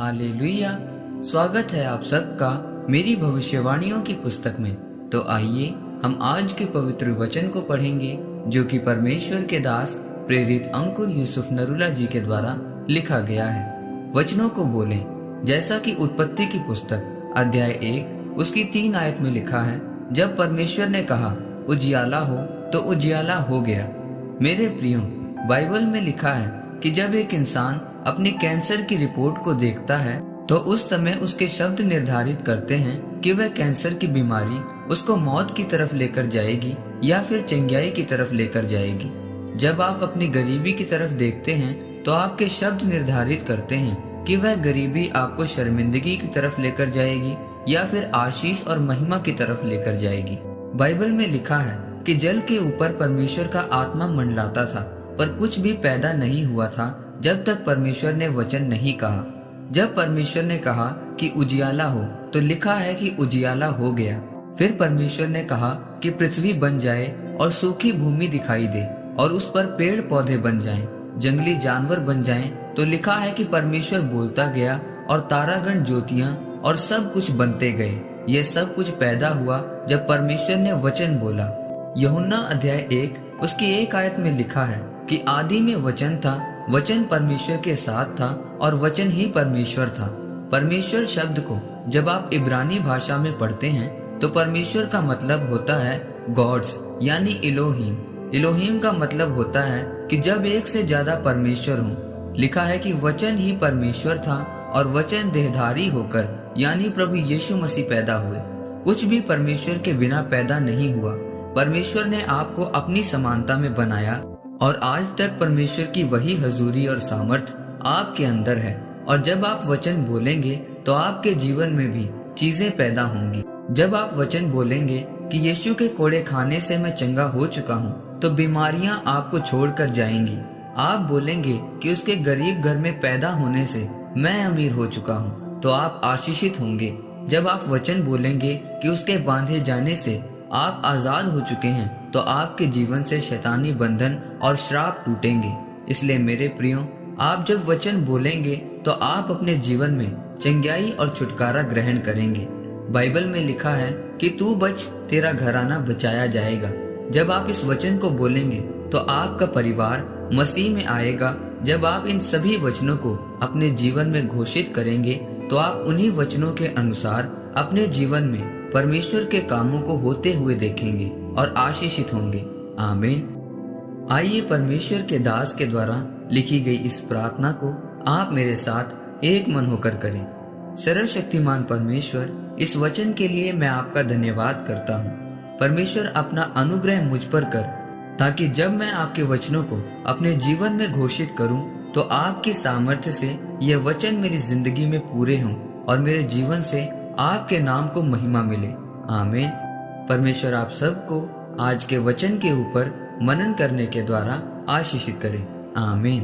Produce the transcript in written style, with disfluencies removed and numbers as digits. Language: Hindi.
हालेलुया। स्वागत है आप सबका मेरी भविष्यवाणियों की पुस्तक में। तो आइए हम आज के पवित्र वचन को पढ़ेंगे जो कि परमेश्वर के दास प्रेरित अंकुर यूसुफ नरूला जी के द्वारा लिखा गया है। वचनों को बोलें, जैसा कि उत्पत्ति की पुस्तक अध्याय 1 उसकी 3 आयत में लिखा है, जब परमेश्वर ने कहा उजियाला हो तो उजियाला हो गया। मेरे प्रियो, बाइबल में लिखा है कि जब एक इंसान अपनी कैंसर की रिपोर्ट को देखता है तो उस समय उसके शब्द निर्धारित करते हैं कि वह कैंसर की बीमारी उसको मौत की तरफ लेकर जाएगी या फिर चंगियाई की तरफ लेकर जाएगी। जब आप अपनी गरीबी की तरफ देखते हैं तो आपके शब्द निर्धारित करते हैं कि वह गरीबी आपको शर्मिंदगी की तरफ लेकर जाएगी या फिर आशीष और महिमा की तरफ लेकर जाएगी। बाइबल में लिखा है कि जल के ऊपर परमेश्वर का आत्मा मंडलाता था, पर कुछ भी पैदा नहीं हुआ था जब तक परमेश्वर ने वचन नहीं कहा। जब परमेश्वर ने कहा कि उजियाला हो तो लिखा है कि उजियाला हो गया। फिर परमेश्वर ने कहा कि पृथ्वी बन जाए और सूखी भूमि दिखाई दे और उस पर पेड़ पौधे बन जाएं, जंगली जानवर बन जाएं, तो लिखा है कि परमेश्वर बोलता गया और तारागण, ज्योतियां और सब कुछ बनते गए। ये सब कुछ पैदा हुआ जब परमेश्वर ने वचन बोला। यूहन्ना अध्याय 1 उसकी 1 आयत में लिखा है कि आदि में वचन था, वचन परमेश्वर के साथ था और वचन ही परमेश्वर था। परमेश्वर शब्द को जब आप इब्रानी भाषा में पढ़ते हैं तो परमेश्वर का मतलब होता है गॉड्स यानी इलोहीम। इलोहीम का मतलब होता है कि जब एक से ज्यादा परमेश्वर हो। लिखा है कि वचन ही परमेश्वर था और वचन देहधारी होकर यानी प्रभु यीशु मसीह पैदा हुए। कुछ भी परमेश्वर के बिना पैदा नहीं हुआ। परमेश्वर ने आपको अपनी समानता में बनाया और आज तक परमेश्वर की वही हजूरी और सामर्थ आपके अंदर है। और जब आप वचन बोलेंगे तो आपके जीवन में भी चीजें पैदा होंगी। जब आप वचन बोलेंगे कि यीशु के कोड़े खाने से मैं चंगा हो चुका हूँ, तो बीमारियां आपको छोड़कर जाएंगी। आप बोलेंगे कि उसके गरीब घर में पैदा होने से मैं अमीर हो चुका हूँ, तो आप आशीषित होंगे। जब आप वचन बोलेंगे कि उसके बांधे जाने से आप आजाद हो चुके हैं, तो आपके जीवन से शैतानी बंधन और श्राप टूटेंगे। इसलिए मेरे प्रियो, आप जब वचन बोलेंगे तो आप अपने जीवन में चंगाई और छुटकारा ग्रहण करेंगे। बाइबल में लिखा है कि तू बच, तेरा घराना बचाया जाएगा। जब आप इस वचन को बोलेंगे तो आपका परिवार मसीह में आएगा। जब आप इन सभी वचनों को अपने जीवन में घोषित करेंगे तो आप उन्हीं वचनों के अनुसार अपने जीवन में परमेश्वर के कामों को होते हुए देखेंगे और आशीषित होंगे। आमीन। आइए परमेश्वर के दास के द्वारा लिखी गई इस प्रार्थना को आप मेरे साथ एक मन होकर करें। सर्वशक्तिमान परमेश्वर, इस वचन के लिए मैं आपका धन्यवाद करता हूँ। परमेश्वर, अपना अनुग्रह मुझ पर कर, ताकि जब मैं आपके वचनों को अपने जीवन में घोषित करूं तो आपकी सामर्थ्य से यह वचन मेरी जिंदगी में पूरे हों और मेरे जीवन से आपके नाम को महिमा मिले। आमीन। परमेश्वर आप सबको आज के वचन के ऊपर मनन करने के द्वारा आशीषित करें। आमीन।